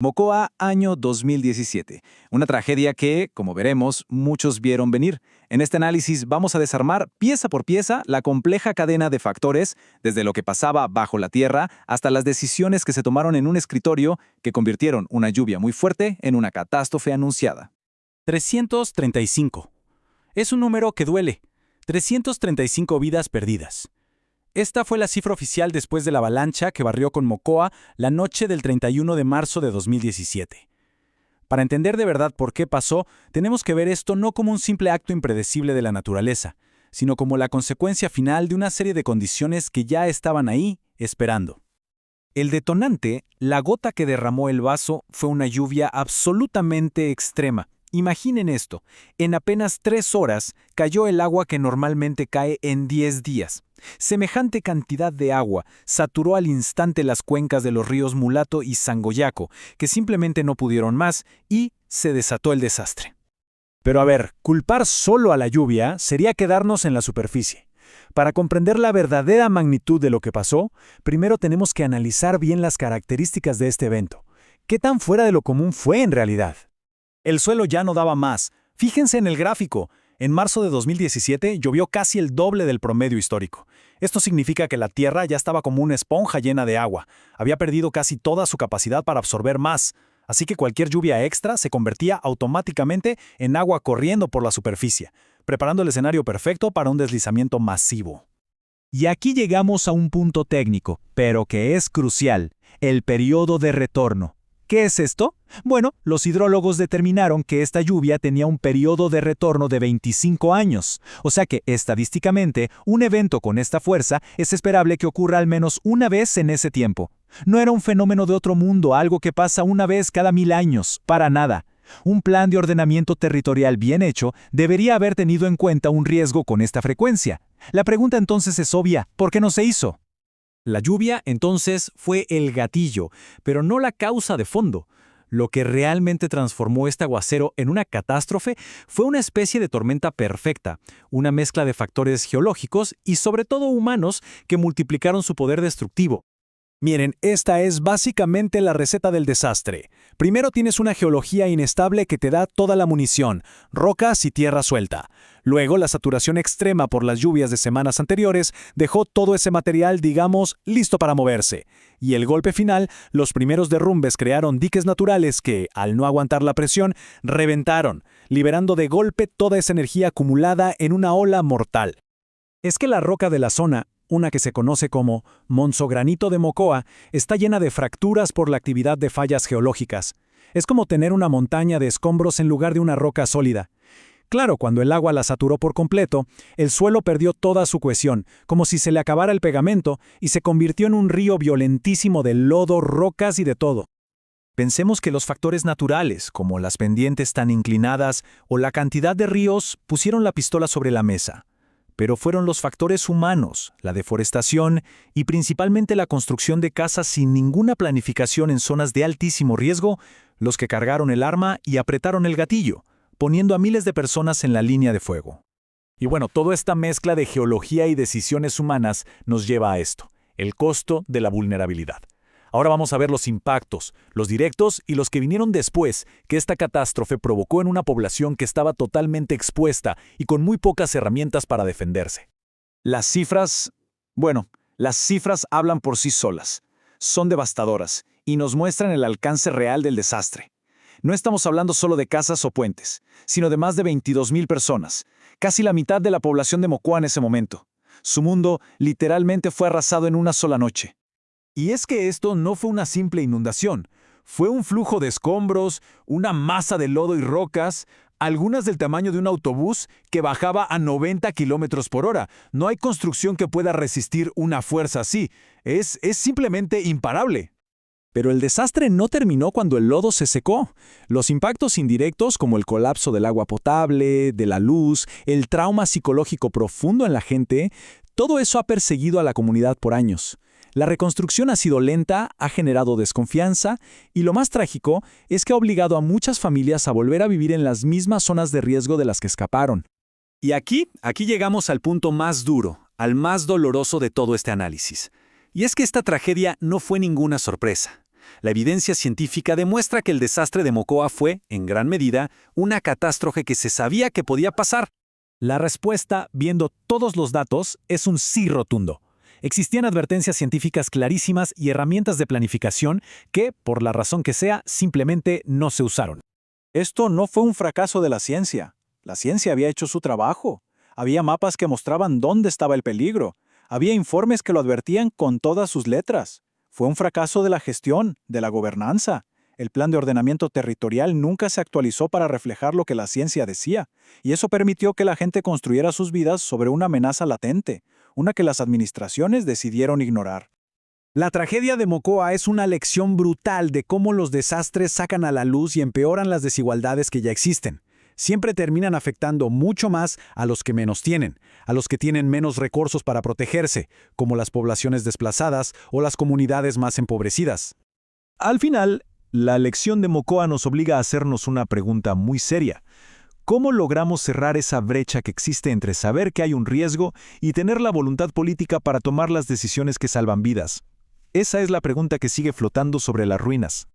Mocoa, año 2017. Una tragedia que, como veremos, muchos vieron venir. En este análisis vamos a desarmar pieza por pieza la compleja cadena de factores, desde lo que pasaba bajo la tierra hasta las decisiones que se tomaron en un escritorio que convirtieron una lluvia muy fuerte en una catástrofe anunciada. 335. Es un número que duele. 335 vidas perdidas. Esta fue la cifra oficial después de la avalancha que barrió con Mocoa la noche del 31 de marzo de 2017. Para entender de verdad por qué pasó, tenemos que ver esto no como un simple acto impredecible de la naturaleza, sino como la consecuencia final de una serie de condiciones que ya estaban ahí, esperando. El detonante, la gota que derramó el vaso, fue una lluvia absolutamente extrema. Imaginen esto, en apenas 3 horas cayó el agua que normalmente cae en 10 días. Semejante cantidad de agua saturó al instante las cuencas de los ríos Mulato y Sangoyaco, que simplemente no pudieron más, y se desató el desastre. Pero a ver, culpar solo a la lluvia sería quedarnos en la superficie. Para comprender la verdadera magnitud de lo que pasó, primero tenemos que analizar bien las características de este evento. ¿Qué tan fuera de lo común fue en realidad? El suelo ya no daba más. Fíjense en el gráfico. En marzo de 2017 llovió casi el doble del promedio histórico. Esto significa que la tierra ya estaba como una esponja llena de agua. Había perdido casi toda su capacidad para absorber más. Así que cualquier lluvia extra se convertía automáticamente en agua corriendo por la superficie, preparando el escenario perfecto para un deslizamiento masivo. Y aquí llegamos a un punto técnico, pero que es crucial: el periodo de retorno. ¿Qué es esto? Bueno, los hidrólogos determinaron que esta lluvia tenía un periodo de retorno de 25 años, o sea que, estadísticamente, un evento con esta fuerza es esperable que ocurra al menos una vez en ese tiempo. No era un fenómeno de otro mundo, algo que pasa una vez cada 1000 años, para nada. Un plan de ordenamiento territorial bien hecho debería haber tenido en cuenta un riesgo con esta frecuencia. La pregunta entonces es obvia: ¿por qué no se hizo? La lluvia, entonces, fue el gatillo, pero no la causa de fondo. Lo que realmente transformó este aguacero en una catástrofe fue una especie de tormenta perfecta, una mezcla de factores geológicos y sobre todo humanos que multiplicaron su poder destructivo. Miren, esta es básicamente la receta del desastre. Primero tienes una geología inestable que te da toda la munición, rocas y tierra suelta. Luego, la saturación extrema por las lluvias de semanas anteriores dejó todo ese material, digamos, listo para moverse. Y el golpe final, los primeros derrumbes crearon diques naturales que, al no aguantar la presión, reventaron, liberando de golpe toda esa energía acumulada en una ola mortal. Es que la roca de la zona, una que se conoce como Monzogranito de Mocoa, está llena de fracturas por la actividad de fallas geológicas. Es como tener una montaña de escombros en lugar de una roca sólida. Claro, cuando el agua la saturó por completo, el suelo perdió toda su cohesión, como si se le acabara el pegamento, y se convirtió en un río violentísimo de lodo, rocas y de todo. Pensemos que los factores naturales, como las pendientes tan inclinadas o la cantidad de ríos, pusieron la pistola sobre la mesa. Pero fueron los factores humanos, la deforestación y principalmente la construcción de casas sin ninguna planificación en zonas de altísimo riesgo, los que cargaron el arma y apretaron el gatillo, poniendo a miles de personas en la línea de fuego. Y bueno, toda esta mezcla de geología y decisiones humanas nos lleva a esto: el costo de la vulnerabilidad. Ahora vamos a ver los impactos, los directos y los que vinieron después, que esta catástrofe provocó en una población que estaba totalmente expuesta y con muy pocas herramientas para defenderse. Las cifras hablan por sí solas. Son devastadoras y nos muestran el alcance real del desastre. No estamos hablando solo de casas o puentes, sino de más de 22,000 personas, casi la mitad de la población de Mocoa en ese momento. Su mundo literalmente fue arrasado en una sola noche. Y es que esto no fue una simple inundación, fue un flujo de escombros, una masa de lodo y rocas, algunas del tamaño de un autobús que bajaba a 90 kilómetros por hora. No hay construcción que pueda resistir una fuerza así, es simplemente imparable. Pero el desastre no terminó cuando el lodo se secó. Los impactos indirectos, como el colapso del agua potable, de la luz, el trauma psicológico profundo en la gente, todo eso ha perseguido a la comunidad por años. La reconstrucción ha sido lenta, ha generado desconfianza y lo más trágico es que ha obligado a muchas familias a volver a vivir en las mismas zonas de riesgo de las que escaparon. Y aquí llegamos al punto más duro, al más doloroso de todo este análisis. Y es que esta tragedia no fue ninguna sorpresa. La evidencia científica demuestra que el desastre de Mocoa fue, en gran medida, una catástrofe que se sabía que podía pasar. La respuesta, viendo todos los datos, es un sí rotundo. Existían advertencias científicas clarísimas y herramientas de planificación que, por la razón que sea, simplemente no se usaron. Esto no fue un fracaso de la ciencia. La ciencia había hecho su trabajo. Había mapas que mostraban dónde estaba el peligro. Había informes que lo advertían con todas sus letras. Fue un fracaso de la gestión, de la gobernanza. El plan de ordenamiento territorial nunca se actualizó para reflejar lo que la ciencia decía, y eso permitió que la gente construyera sus vidas sobre una amenaza latente, una que las administraciones decidieron ignorar. La tragedia de Mocoa es una lección brutal de cómo los desastres sacan a la luz y empeoran las desigualdades que ya existen. Siempre terminan afectando mucho más a los que menos tienen, a los que tienen menos recursos para protegerse, como las poblaciones desplazadas o las comunidades más empobrecidas. Al final, la lección de Mocoa nos obliga a hacernos una pregunta muy seria. ¿Cómo logramos cerrar esa brecha que existe entre saber que hay un riesgo y tener la voluntad política para tomar las decisiones que salvan vidas? Esa es la pregunta que sigue flotando sobre las ruinas.